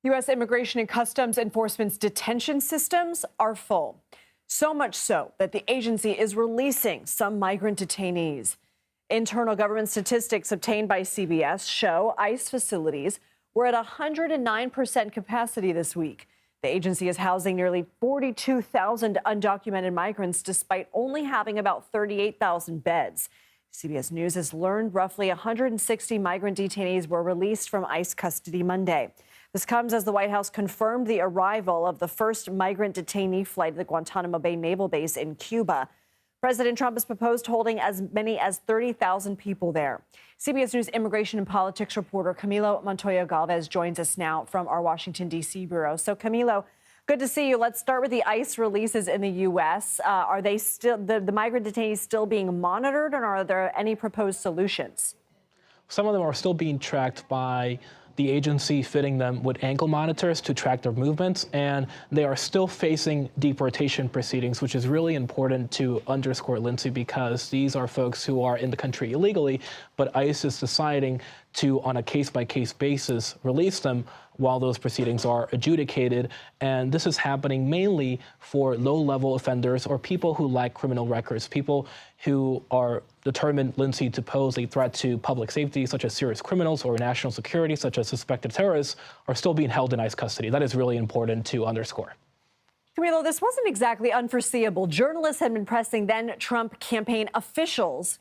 U.S. Immigration and Customs Enforcement's detention systems are full. So much so that the agency is releasing some migrant detainees. Internal government statistics obtained by CBS show ICE facilities were at 109% capacity this week. The agency is housing nearly 42,000 undocumented migrants despite only having about 38,000 beds. CBS News has learned roughly 160 migrant detainees were released from ICE custody Monday. This comes as the White House confirmed the arrival of the first migrant detainee flight at the Guantanamo Bay Naval Base in Cuba. President Trump has proposed holding as many as 30,000 people there. CBS News immigration and politics reporter Camilo Montoya-Galvez joins us now from our Washington, D.C. bureau. So, Camilo, good to see you. Let's start with the ICE releases in the U.S. Are they still the migrant detainees still being monitored, and are there any proposed solutions? Some of them are still being tracked by the agency, fitting them with ankle monitors to track their movements, and they are still facing deportation proceedings, which is really important to underscore, Lindsay, because these are folks who are in the country illegally, but ICE is deciding to, on a case-by-case basis, release them while those proceedings are adjudicated. And this is happening mainly for low-level offenders or people who lack criminal records, people who are determined, Lindsay, to pose a threat to public safety, such as serious criminals, or national security, such as suspected terrorists, are still being held in ICE custody. That is really important to underscore. Camilo, this wasn't exactly unforeseeable. Journalists had been pressing then Trump campaign officials,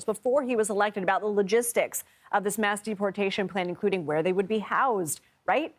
before he was elected about the logistics of this mass deportation plan, including where they would be housed, right?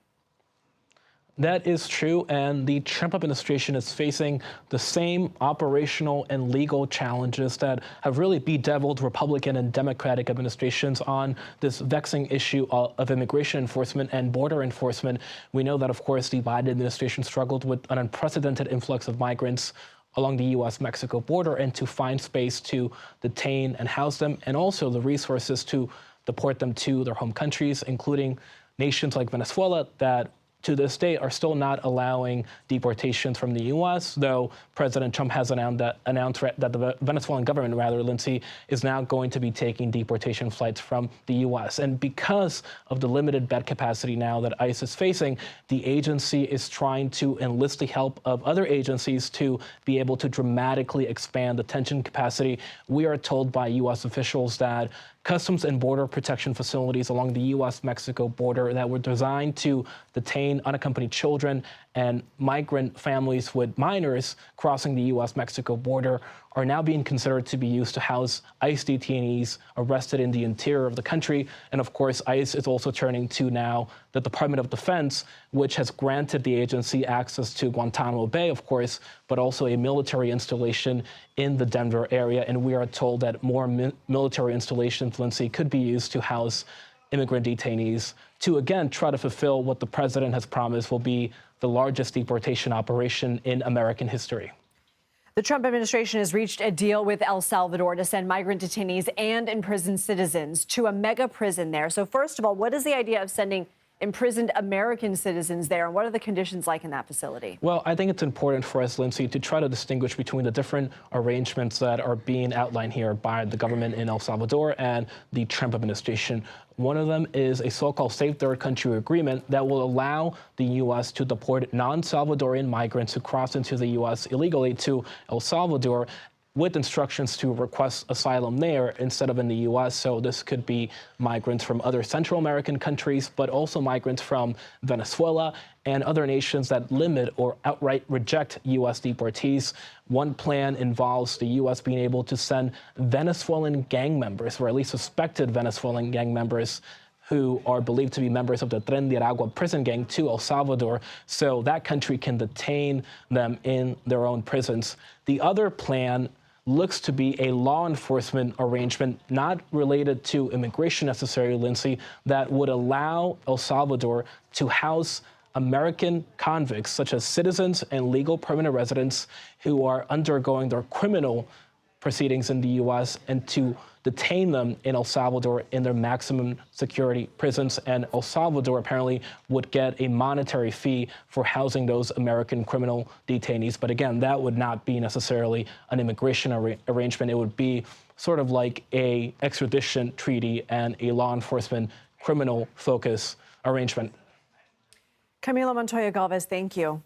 That is true, and the Trump administration is facing the same operational and legal challenges that have really bedeviled Republican and Democratic administrations on this vexing issue of immigration enforcement and border enforcement. We know that, of course, the Biden administration struggled with an unprecedented influx of migrants along the U.S.-Mexico border, and to find space to detain and house them, and also the resources to deport them to their home countries, including nations like Venezuela that to this day are still not allowing deportations from the U.S., though President Trump has announced that the Venezuelan government, Lindsay, is now going to be taking deportation flights from the U.S. And because of the limited bed capacity now that ICE is facing, the agency is trying to enlist the help of other agencies to be able to dramatically expand detention capacity. We are told by U.S. officials that Customs and Border Protection facilities along the U.S.-Mexico border that were designed to detain unaccompanied children and migrant families with minors crossing the U.S.-Mexico border are now being considered to be used to house ICE detainees arrested in the interior of the country. And of course, ICE is also turning to now the Department of Defense, which has granted the agency access to Guantanamo Bay, of course, but also a military installation in the Denver area. And we are told that more military installations, Lindsay, could be used to house immigrant detainees to, again, try to fulfill what the president has promised will be the largest deportation operation in American history. The Trump administration has reached a deal with El Salvador to send migrant detainees and imprisoned citizens to a mega prison there. So first of all, what is the idea of sending imprisoned American citizens there, and what are the conditions like in that facility? Well, I think it's important for us, Lindsay, to try to distinguish between the different arrangements that are being outlined here by the government in El Salvador and the Trump administration. One of them is a so-called Safe Third Country Agreement that will allow the U.S. to deport non-Salvadorian migrants who cross into the U.S. illegally to El Salvador, with instructions to request asylum there instead of in the U.S. So this could be migrants from other Central American countries, but also migrants from Venezuela and other nations that limit or outright reject U.S. deportees. One plan involves the U.S. being able to send Venezuelan gang members, or at least suspected Venezuelan gang members, who are believed to be members of the Tren de Aragua prison gang, to El Salvador, so that country can detain them in their own prisons. The other plan looks to be a law enforcement arrangement not related to immigration necessarily, Lindsay, that would allow El Salvador to house American convicts, such as citizens and legal permanent residents who are undergoing their criminal proceedings in the U.S. and to detain them in El Salvador in their maximum security prisons. And El Salvador apparently would get a monetary fee for housing those American criminal detainees. But again, that would not be necessarily an immigration arrangement. It would be sort of like a extradition treaty and a law enforcement criminal focus arrangement. Camilo Montoya-Galvez, thank you.